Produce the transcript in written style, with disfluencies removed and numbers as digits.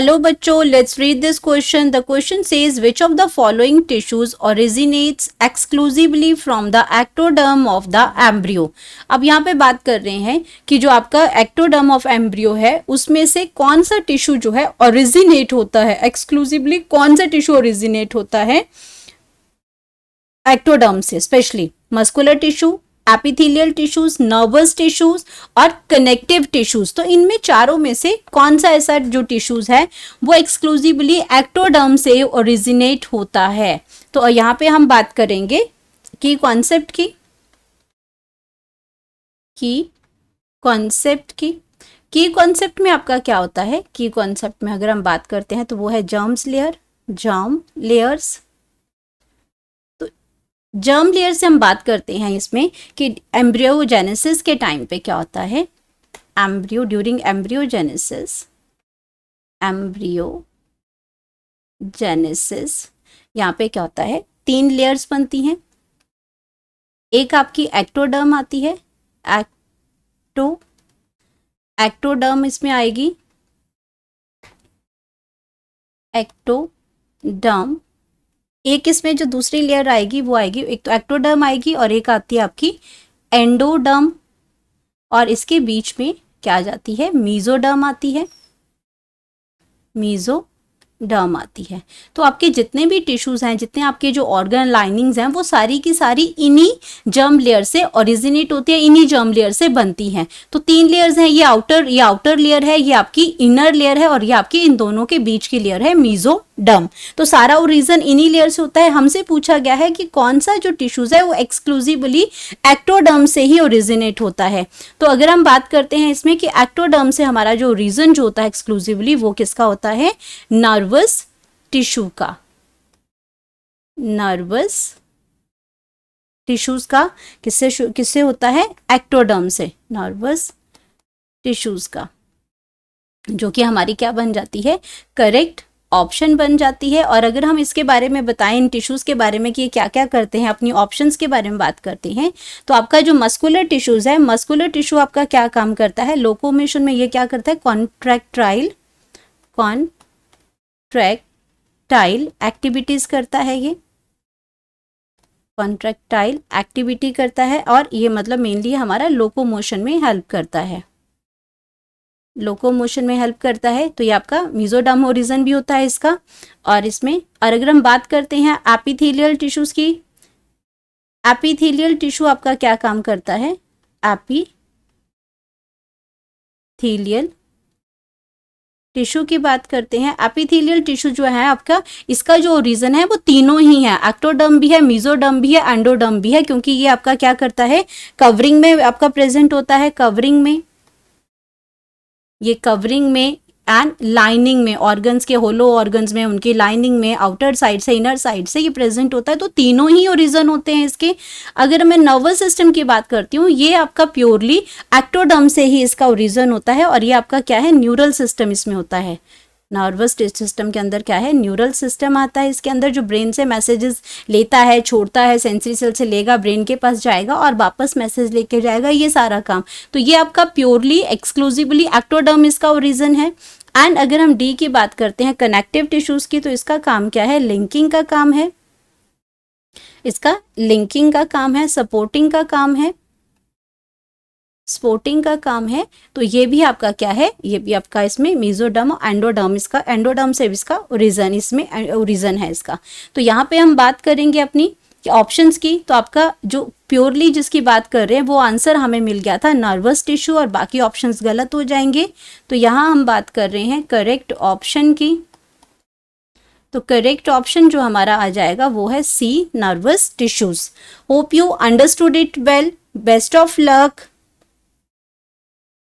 Hello बच्चों, let's read this question. The question says which of the following tissues originates exclusively from the ectoderm of the embryo. अब यहाँ पे बात कर रहे हैं कि जो आपका एक्टोडर्म ऑफ एम्ब्रियो है उसमें से कौन सा टिश्यू जो है ओरिजिनेट होता है, एक्सक्लूसिवली कौन सा टिश्यू ओरिजिनेट होता है एक्टोडर्म से, specially muscular tissue, epithelial tissues, nervous tissues और कनेक्टिव टिश्यूज. तो इनमें चारों में से कौन सा ऐसा जो टिश्यूज है वो एक्सक्लूसिवली एक्टोडर्म से ओरिजिनेट होता है. तो यहाँ पे हम बात करेंगे की कॉन्सेप्ट की कॉन्सेप्ट में आपका क्या होता है. की कॉन्सेप्ट में अगर हम बात करते हैं तो वो है जर्म लेयर्स. जर्म लेयर से हम बात करते हैं इसमें कि एम्ब्रियोजेनेसिस के टाइम पे क्या होता है. ड्यूरिंग एम्ब्रियोजेनेसिस यहाँ पे क्या होता है, 3 लेयर्स बनती हैं. एक आपकी एक्टोडर्म आती है, एक्टोडर्म इसमें आएगी, एक्टोडर्म. एक इसमें जो दूसरी लेयर आएगी वो आएगी, एक तो एक्टोडर्म आएगी और एक आती है आपकी एंडोडर्म, और इसके बीच में क्या आ जाती है, मीजोडर्म आती है. तो आपके जितने भी टिश्यूज हैं, जितने आपके जो ऑर्गन लाइनिंग्स हैं, वो सारी की सारी इन्हीं जर्म लेयर से ओरिजिनेट होती है, इन्हीं जर्म लेयर से बनती हैं. तो 3 लेयर्स हैं, ये आउटर लेयर है, ये आपकी इनर लेयर है और ये आपकी इन दोनों के बीच की लेयर है मीजोडर्म. तो सारा ओरिजिन इन्हीं लेयर से होता है. हमसे पूछा गया है कि कौन सा जो टिश्यूज है वो एक्सक्लूसिवली एक्टोडर्म से ही ओरिजिनेट होता है. तो अगर हम बात करते हैं इसमें कि एक्टोडर्म से हमारा जो रीजन जो होता है एक्सक्लूसिवली वो किसका होता है, नर्वस टिश्यू का. नर्वस टिश्यूज का किससे होता है, एक्टोडर्म से. नर्वस टिश्यूज का, जो कि हमारी क्या बन जाती है, करेक्ट ऑप्शन बन जाती है. और अगर हम इसके बारे में बताएं, इन टिश्यूज के बारे में कि ये क्या क्या करते हैं, अपनी ऑप्शंस के बारे में बात करते हैं, तो आपका जो मस्कुलर टिश्यूज है, मस्कुलर टिश्यू आपका क्या काम करता है, लोकोमोशन में ये क्या करता है, कॉन्ट्रैक्टाइल एक्टिविटीज करता है. ये कॉन्ट्रैक्टाइल एक्टिविटी करता है और ये मतलब मेनली हमारा लोकोमोशन में हेल्प करता है. तो ये आपका मीजोडर्म ओरिजिन भी होता है इसका. और इसमें और अगर हम बात करते हैं एपिथेलियल टिश्यूज की, एपिथेलियल टिश्यू आपका क्या काम करता है, एपिथेलियल टिश्यू की बात करते हैं. एपिथेलियल टिश्यू जो है आपका, इसका जो ओरिजिन है वो तीनों ही है, एक्टोडर्म भी है, मीजोडर्म भी है, एंडोडर्म भी है, क्योंकि ये आपका क्या करता है, कवरिंग में आपका प्रेजेंट होता है. कवरिंग में एंड लाइनिंग में, ऑर्गन्स के होलो ऑर्गन्स में, उनकी लाइनिंग में, आउटर साइड से, इनर साइड से ये प्रेजेंट होता है. तो तीनों ही ओरिजिन होते हैं इसके. अगर मैं नर्वस सिस्टम की बात करती हूँ, ये आपका प्योरली एक्टोडर्म से ही इसका ओरिजिन होता है. और ये आपका क्या है, न्यूरल सिस्टम इसमें होता है. नर्वस सिस्टम के अंदर क्या है, न्यूरल सिस्टम आता है. इसके अंदर जो ब्रेन से मैसेजेस लेता है, छोड़ता है, सेंसरी सेल से लेगा, ब्रेन के पास जाएगा और वापस मैसेज लेके जाएगा, ये सारा काम. तो ये आपका प्योरली एक्सक्लूसिवली एक्टोडर्म इसका ओरिजिन है. एंड अगर हम डी की बात करते हैं, कनेक्टिव टिश्यूज की, तो इसका काम क्या है, लिंकिंग का काम है. इसका लिंकिंग का काम है, सपोर्टिंग का काम है. तो ये भी आपका क्या है, ये भी आपका इसमें मीजोडर्म और एंडोडर्म, इसका एंडोडर्म से इसका ओरिजिन, इसमें ओरिजिन है इसका. तो यहाँ पे हम बात करेंगे अपनी ऑप्शंस की. तो आपका जो प्योरली जिसकी बात कर रहे हैं वो आंसर हमें मिल गया था नर्वस टिश्यू, और बाकी ऑप्शंस गलत हो जाएंगे. तो यहाँ हम बात कर रहे हैं करेक्ट ऑप्शन की. तो करेक्ट ऑप्शन जो हमारा आ जाएगा वो है C, nervous tissues. Hope you understood it well. Best of luck.